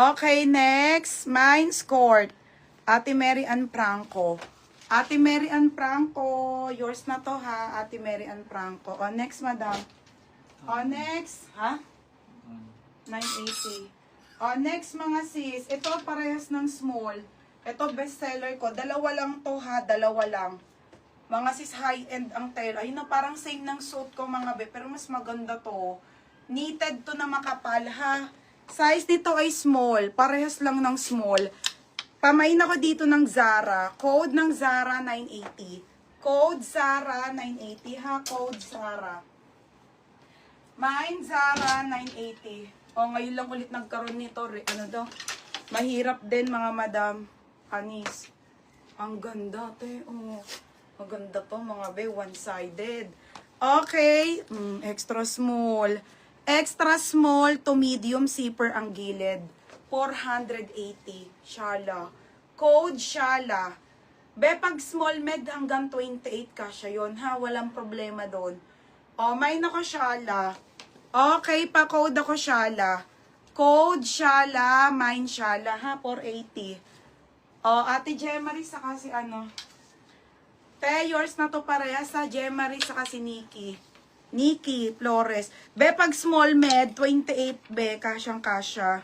Okay, next. Mines Court. Ate Mary Ann Franco. Ate Mary Ann Franco. Yours na to ha, Ate Mary Ann Franco. O, next, madam. O, next. Ha? 980. O, next mga sis. Ito parehas ng small. Ito bestseller ko. Dalawa lang to ha, dalawa lang. Mga sis high-end ang tail. Ayun na, parang same ng suit ko mga be. Pero mas maganda to. Knitted to na makapal ha. Size nito ay small. Parehas lang ng small. Pamain ako dito ng Zara. Code ng Zara 980. Code Zara 980 ha. Code Zara. Mine Zara 980. O ngayon lang ulit nagkaroon nito. Ano daw? Mahirap din mga madam. Anis. Ang ganda te. Oh. Maganda to mga be. One-sided. Okay. Extra small. Extra small to medium zipper ang gilid. 480. Shala. Code Shala. Be, pag small med hanggang 28 kasya yon ha. Walang problema doon. O, may nako Shala. Okay, pa code ako Shala. Code Shala, mine Shala ha. 480. O, Ate Jemarie saka si ano. Te, yours na to pareha sa Jemarie saka si Nikki. Nikki Flores. Be, pag small med, 28 be, kasyang kasya.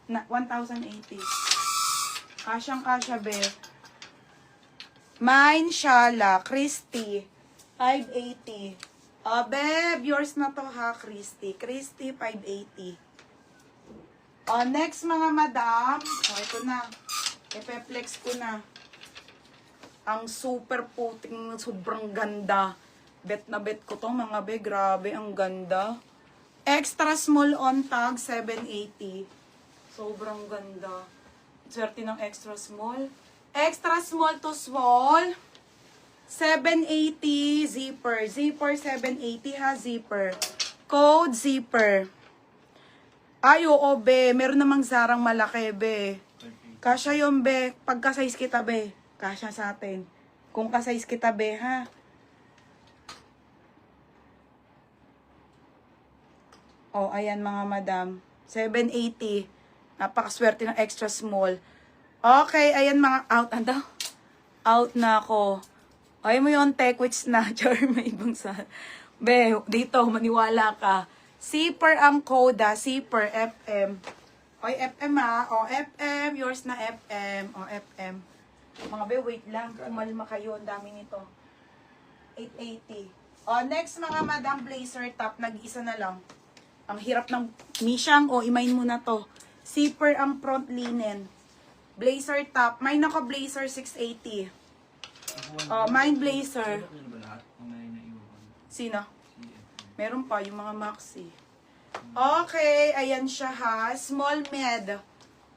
Na, 1,080. Kasyang kasya be. Mine, Shala, Christy, 580. Beb, yours na to ha, Christy. Christy, 580. Next mga madam. Ito na. Epeplex ko na. Ang super puting, sobrang ganda. Bet na bet ko to mga be. Grabe, ang ganda. Extra small on tag, 780. Sobrang ganda. Swerte ng extra small. Extra small to small. 780 zipper. Zipper 780 ha, zipper. Code zipper. Ay, oo be. Meron namang Zarang malaki be. Kasya yun be. Pagka-size kita be. Kasya sa atin. Kung ka-size kita be ha. Oh, ayan mga madam. 780. Napakaswerte ng extra small. Okay, ayan mga out. Ano? Out na ako. Ay mo yun, Techwits na. Char, may ibang sa... Be, dito, maniwala ka. Zipper ang code, Zipper, FM. Oy, FM ha. O, FM. Yours na FM. O, FM. Mga be, wait lang. Kumalma kayo. Ang dami nito. 880. O, next mga madam blazer top. Nag-isa na lang. Ang hirap ng misyang. O, imain mo na to. Zipper ang front linen. Blazer top. Mine ako blazer 680. Mine blazer. Sino? Meron pa yung mga maxi. Okay, ayan siya ha. Small med.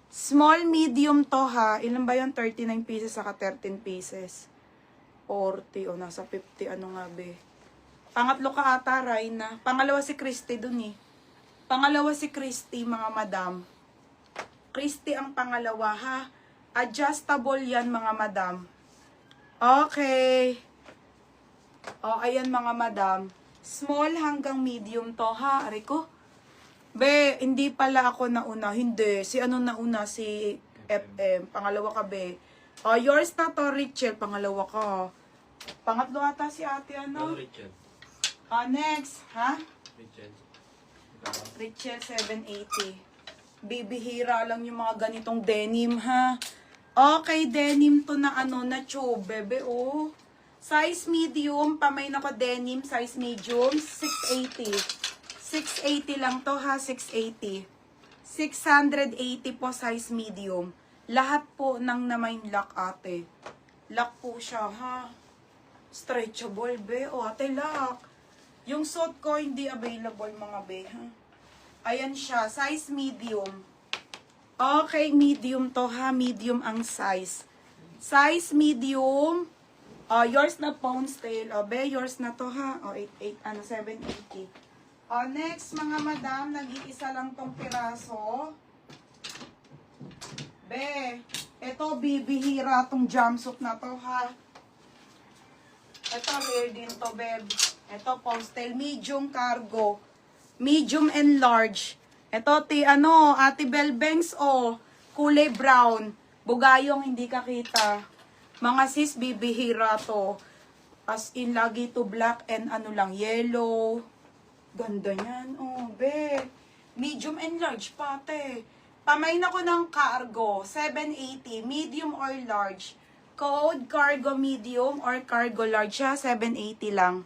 Small medium to ha. Ilan ba yun? 39 pieces saka 13 pieces. 40 o nasa 50 ano nga be. Pangatlo ka ata, Rayna. Pangalawa si Christy dun eh. Pangalawa si Christy mga madam. Christy ang pangalawa ha. Adjustable yan mga madam. Okay. O, ayan mga madam. Small hanggang medium to ha. Ariko. Be, hindi pala ako nauna. Hindi. Si ano nauna? Si FM. Pangalawa ka be. O, yours na to, Richel. Pangalawa ka. Pangatlo ata si ate ano? Richel. Next. Ha? Richel. Richel 780. Bibihira lang yung mga ganitong denim ha. Okay, denim to na ano na tube, bebe oh. Size medium, pamay na ko denim, size medium, 680. 680 lang to ha, 680. 680 po size medium. Lahat po ng na-mine lock ate. Lock po siya ha. Stretchable be, oh ate lock. Yung suit ko hindi available mga be ha. Ayan siya, size medium. Okay, medium to ha, medium ang size. Size medium. Yours na Pound's Tail. Be, yours na to ha. 780. Next mga madam, nag-iisa lang tong piraso. Be, ito bibihira tong jumpsuit na to ha. Ito rare din to, beb. Ito Pound's Tail, medium cargo. Medium and large. Ito, Ate Belbengs, kulay brown. Bugayong hindi kakita. Mga sis, bibihira to. As in, lagi to black and yellow. Ganda niyan, be. Medium and large, pate. Pamain ako ng cargo, 780, medium or large. Code, cargo medium or cargo large siya, 780 lang.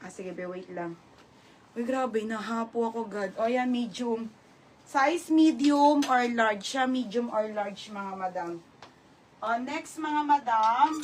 Sige, wait lang. Uy, grabe, nahapo ako, God. Yan, medium. Size medium or large siya, medium or large, mga madam. Next, mga madam.